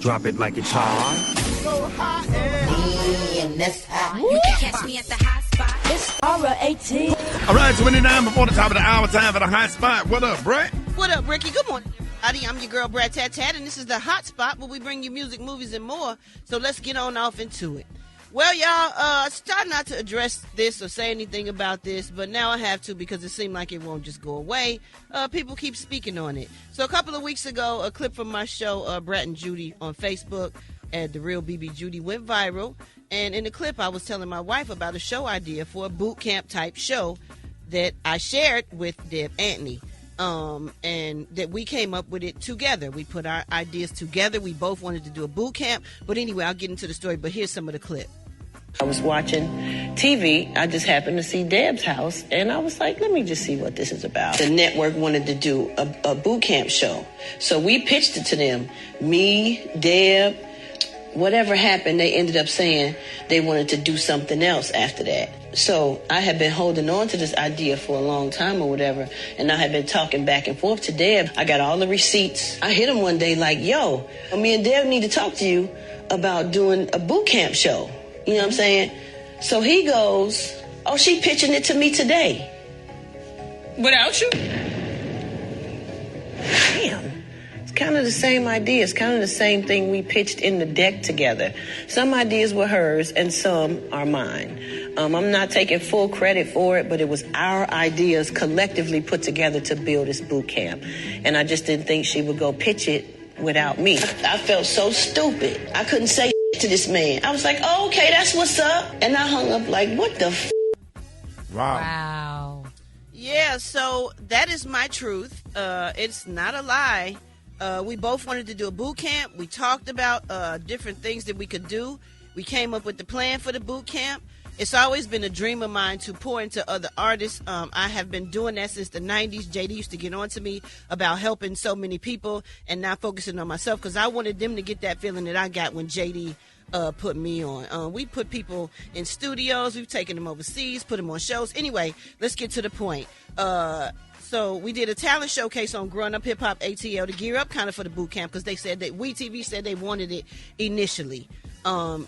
Drop it like it's hot. So hot and that's hot. You can catch me at the hot spot. It's Aura 18. All right, 29 before the top of the hour, time for the hot spot. What up, Brat? What up, Rickey? Good morning, everybody. I'm your girl, Brat Tat Tat, and this is the hot spot where we bring you music, movies, and more. So let's get on off into it. Well, y'all, start not to address this or say anything about this, but now I have to because it seemed like it won't just go away. People keep speaking on it. So a couple of weeks ago, a clip from my show, Brat and Judy, on Facebook at The Real BB Judy went viral. And in the clip, I was telling my wife about a show idea for a boot camp type show that I shared with Deb Antney. And that we came up with it together. We put our ideas together. We both wanted to do a boot camp. But anyway, I'll get into the story. But here's some of the clip. I was watching TV. I just happened to see Deb's house, and I was like, let me just see what this is about. The network wanted to do a boot camp show. So we pitched it to them. Me, Deb, whatever happened, they ended up saying they wanted to do something else after that. So I had been holding on to this idea for a long time or whatever, and I had been talking back and forth to Deb. I got all the receipts. I hit him one day like, yo, me and Deb need to talk to you about doing a boot camp show. You know what I'm saying? So he goes, oh, she pitching it to me today. Without you? Damn. It's kind of the same idea. It's kind of the same thing we pitched in the deck together. Some ideas were hers and some are mine. I'm not taking full credit for it, but it was our ideas collectively put together to build this boot camp. And I just didn't think she would go pitch it without me. I felt so stupid. I couldn't say to this man. I was like, oh, okay, that's what's up. And I hung up like, what the f***? Wow. Yeah, so that is my truth. It's not a lie. We both wanted to do a boot camp. We talked about different things that we could do. We came up with the plan for the boot camp. It's always been a dream of mine to pour into other artists. I have been doing that since the 90s. JD used to get on to me about helping so many people and not focusing on myself because I wanted them to get that feeling that I got when JD put me on. We put people in studios. We've taken them overseas, put them on shows. Anyway, let's get to the point. So we did a talent showcase on Growing Up Hip Hop ATL to gear up kind of for the boot camp because they said that WeTV said they wanted it initially.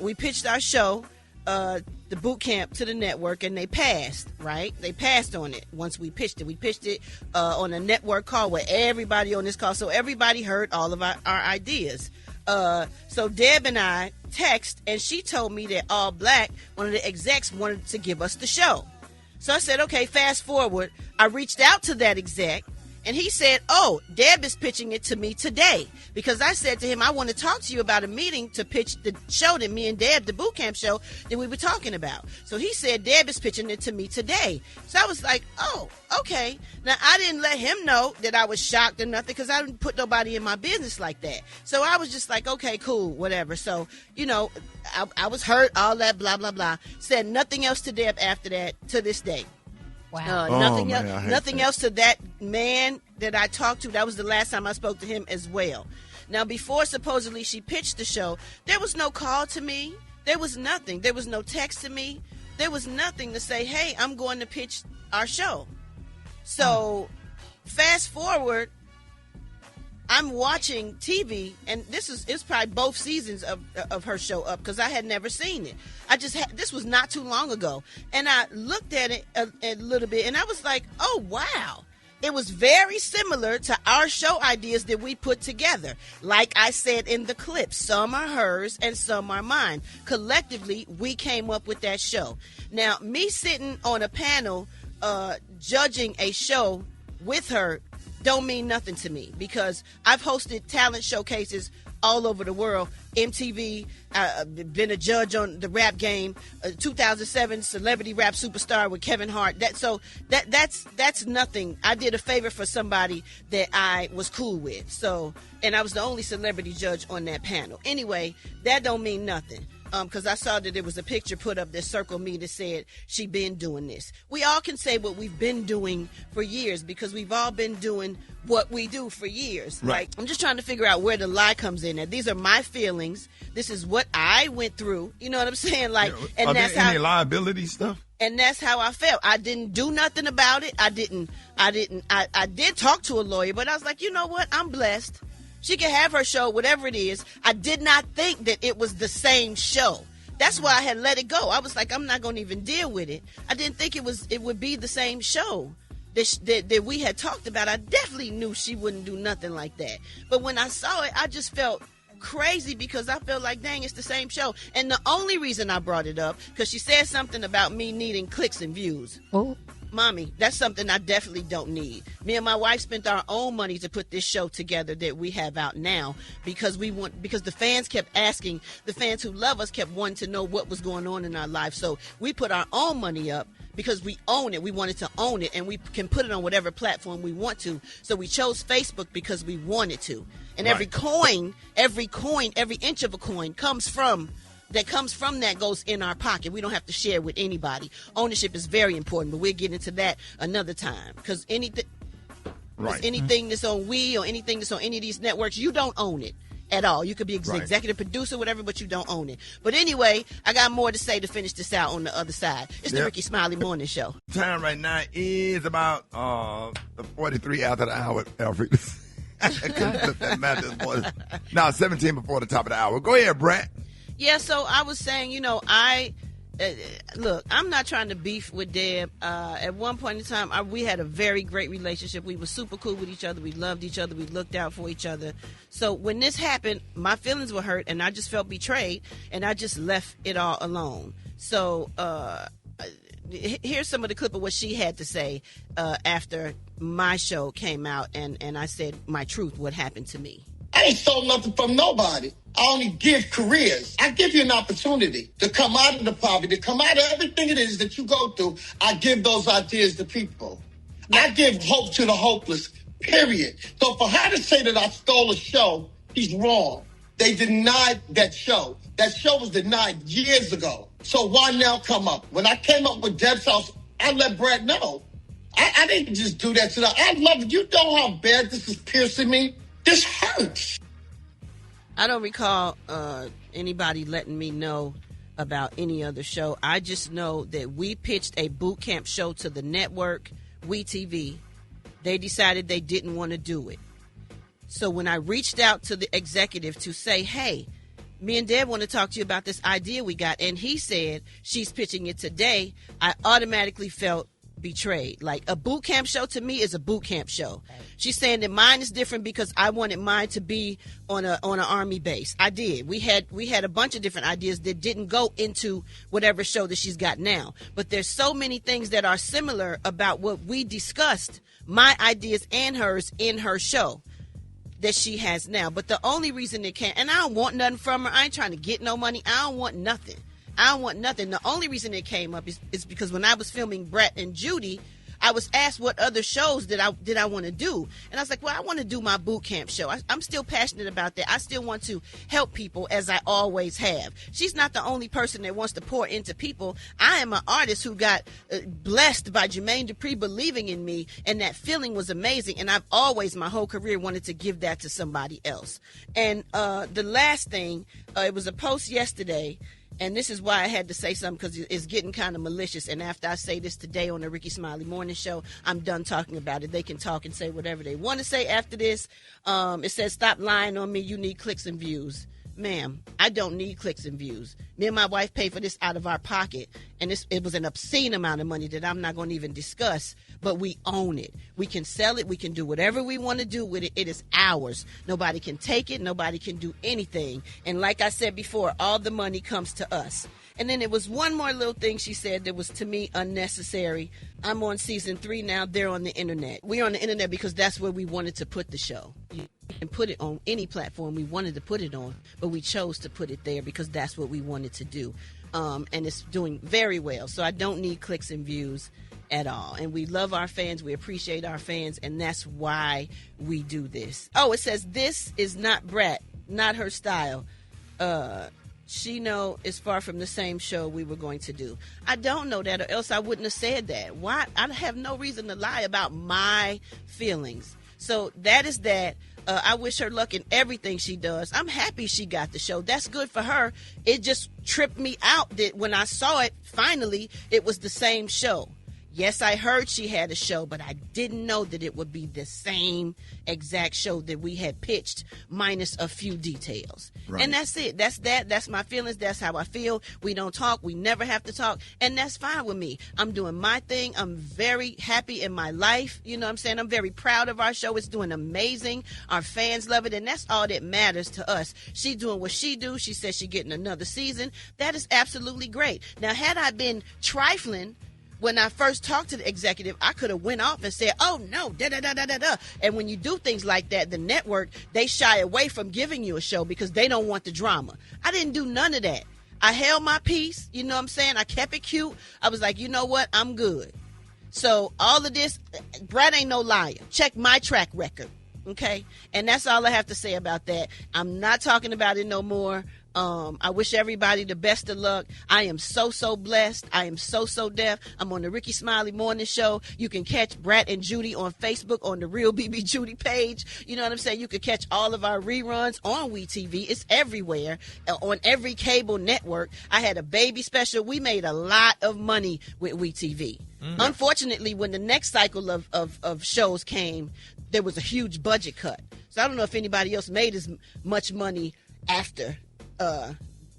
We pitched our show, the boot camp, to the network, and they passed, right? They passed on it once we pitched it. We pitched it on a network call where everybody on this call, so everybody heard all of our ideas. So Deb and I text, and she told me that All Black, one of the execs, wanted to give us the show. So I said, okay, fast forward. I reached out to that exec, and he said, oh, Deb is pitching it to me today. Because I said to him, I want to talk to you about a meeting to pitch the show that me and Deb, the boot camp show, that we were talking about. So he said, Deb is pitching it to me today. So I was like, oh, okay. Now, I didn't let him know that I was shocked or nothing because I didn't put nobody in my business like that. So I was just like, okay, cool, whatever. So, you know, I was hurt, all that, blah, blah, blah. Said nothing else to Deb after that to this day. Wow. Nothing else to that man that I talked to. That was the last time I spoke to him as well. Now, before supposedly she pitched the show, there was no call to me. There was nothing. There was no text to me. There was nothing to say, hey, I'm going to pitch our show. So fast forward, I'm watching TV, and it's probably both seasons of her show up because I had never seen it. This was not too long ago, and I looked at it a little bit, and I was like, oh, wow. It was very similar to our show ideas that we put together. Like I said in the clip, some are hers and some are mine. Collectively, we came up with that show. Now, me sitting on a panel judging a show with her don't mean nothing to me because I've hosted talent showcases all over the world. MTV, been a judge on the Rap Game, 2007 Celebrity Rap Superstar with Kevin Hart. That's nothing. I did a favor for somebody that I was cool with. So, and I was the only celebrity judge on that panel. Anyway, that don't mean nothing. Because I saw that there was a picture put up that circled me that said she been doing this. We all can say what we've been doing for years because we've all been doing what we do for years. Right. Like, I'm just trying to figure out where the lie comes in. Now, these are my feelings. This is what I went through. You know what I'm saying? Like, yeah. and are that's there how any liability stuff. And that's how I felt. I didn't do nothing about it. I did talk to a lawyer, but I was like, you know what? I'm blessed. She can have her show, whatever it is. I did not think that it was the same show. That's why I had let it go. I was like, I'm not going to even deal with it. I didn't think it would be the same show that we had talked about. I definitely knew she wouldn't do nothing like that. But when I saw it, I just felt crazy because I felt like, dang, it's the same show. And the only reason I brought it up, because she said something about me needing clicks and views. Oh. Mommy, that's something I definitely don't need. Me and my wife spent our own money to put this show together that we have out now because the fans kept asking, the fans who love us kept wanting to know what was going on in our life. So we put our own money up because we own it. We wanted to own it, and we can put it on whatever platform we want to. So we chose Facebook because we wanted to. And Right. every inch of a coin comes from that goes in our pocket. We don't have to share with anybody. Ownership is very important, but we'll get into that another time. Because anything that's on We or anything that's on any of these networks, you don't own it at all. You could be executive producer, whatever, but you don't own it. But anyway, I got more to say to finish this out on the other side. It's the Rickey Smiley Morning Show. Time right now is about 43 after the hour, Alfred. That math this morning. Now 17 before the top of the hour. Go ahead, Brat. Yeah, so I was saying, look, I'm not trying to beef with Deb. At one point in time, we had a very great relationship. We were super cool with each other. We loved each other. We looked out for each other. So when this happened, my feelings were hurt, and I just felt betrayed, and I just left it all alone. So here's some of the clip of what she had to say after my show came out, and I said my truth, what happened to me. I ain't stole nothing from nobody. I only give careers. I give you an opportunity to come out of the poverty, to come out of everything it is that you go through. I give those ideas to people. I give hope to the hopeless, period. So for her to say that I stole a show, she's wrong. They denied that show. That show was denied years ago. So why now come up? When I came up with Deb's House, I let Brat know. I didn't just do that to her. I love it. You know how bad this is piercing me? This hurts. I don't recall anybody letting me know about any other show. I just know that we pitched a boot camp show to the network, WeTV. They decided they didn't want to do it. So when I reached out to the executive to say, hey, me and Deb want to talk to you about this idea we got, and he said she's pitching it today, I automatically felt betrayed. Like, a boot camp show to me is a boot camp show. She's saying that mine is different because I wanted mine to be on an army base. I did. We had a bunch of different ideas that didn't go into whatever show that she's got now. But there's so many things that are similar about what we discussed, my ideas and hers, in her show that she has now. But the only reason it can't, and I don't want nothing from her. I ain't trying to get no money. I don't want nothing. The only reason it came up is because when I was filming Brat and Judy, I was asked what other shows did I want to do. And I was like, well, I want to do my boot camp show. I'm still passionate about that. I still want to help people, as I always have. She's not the only person that wants to pour into people. I am an artist who got blessed by Jermaine Dupri believing in me, and that feeling was amazing. And I've always, my whole career, wanted to give that to somebody else. And the last thing, it was a post yesterday, and this is why I had to say something, because it's getting kind of malicious. And after I say this today on the Rickey Smiley Morning Show, I'm done talking about it. They can talk and say whatever they want to say after this. It says, stop lying on me. You need clicks and views. Ma'am, I don't need clicks and views. Me and my wife pay for this out of our pocket, and it was an obscene amount of money that I'm not going to even discuss, but we own it. We can sell it. We can do whatever we want to do with it. It is ours. Nobody can take it. Nobody can do anything. And like I said before, all the money comes to us. And then it was one more little thing she said that was, to me, unnecessary. I'm on season 3 now. They're on the internet. We're on the internet because that's where we wanted to put the show. You can put it on any platform we wanted to put it on, but we chose to put it there because that's what we wanted to do. And it's doing very well. So I don't need clicks and views at all. And we love our fans. We appreciate our fans. And that's why we do this. Oh, it says, this is not Brat, not her style. She know it's far from the same show we were going to do. I don't know that, or else I wouldn't have said that. Why? I have no reason to lie about my feelings. So that is that. I wish her luck in everything she does. I'm happy she got the show. That's good for her. It just tripped me out that when I saw it, finally, it was the same show. Yes, I heard she had a show, but I didn't know that it would be the same exact show that we had pitched, minus a few details. Right. And that's it. That's my feelings. That's how I feel. We don't talk. We never have to talk. And that's fine with me. I'm doing my thing. I'm very happy in my life. You know what I'm saying? I'm very proud of our show. It's doing amazing. Our fans love it. And that's all that matters to us. She doing what she do. She says she's getting another season. That is absolutely great. Now, had I been trifling when I first talked to the executive, I could have went off and said, oh, no, da-da-da-da-da-da. And when you do things like that, the network, they shy away from giving you a show because they don't want the drama. I didn't do none of that. I held my peace. You know what I'm saying? I kept it cute. I was like, you know what? I'm good. So all of this, Brat ain't no liar. Check my track record. Okay? And that's all I have to say about that. I'm not talking about it no more. I wish everybody the best of luck. I am so blessed. I am so deaf. I'm on the Rickey Smiley Morning Show. You can catch Brat and Judy on Facebook on the Real BB Judy page. You know what I'm saying? You can catch all of our reruns on WeTV. It's everywhere, on every cable network. I had a baby special. We made a lot of money with WeTV. Mm-hmm. Unfortunately, when the next cycle of shows came, there was a huge budget cut. So I don't know if anybody else made as much money after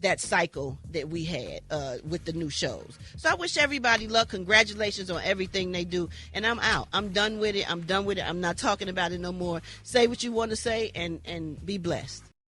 that cycle that we had with the new shows. So I wish everybody luck. Congratulations on everything they do. And I'm out. I'm done with it. I'm not talking about it no more. Say what you want to say and be blessed.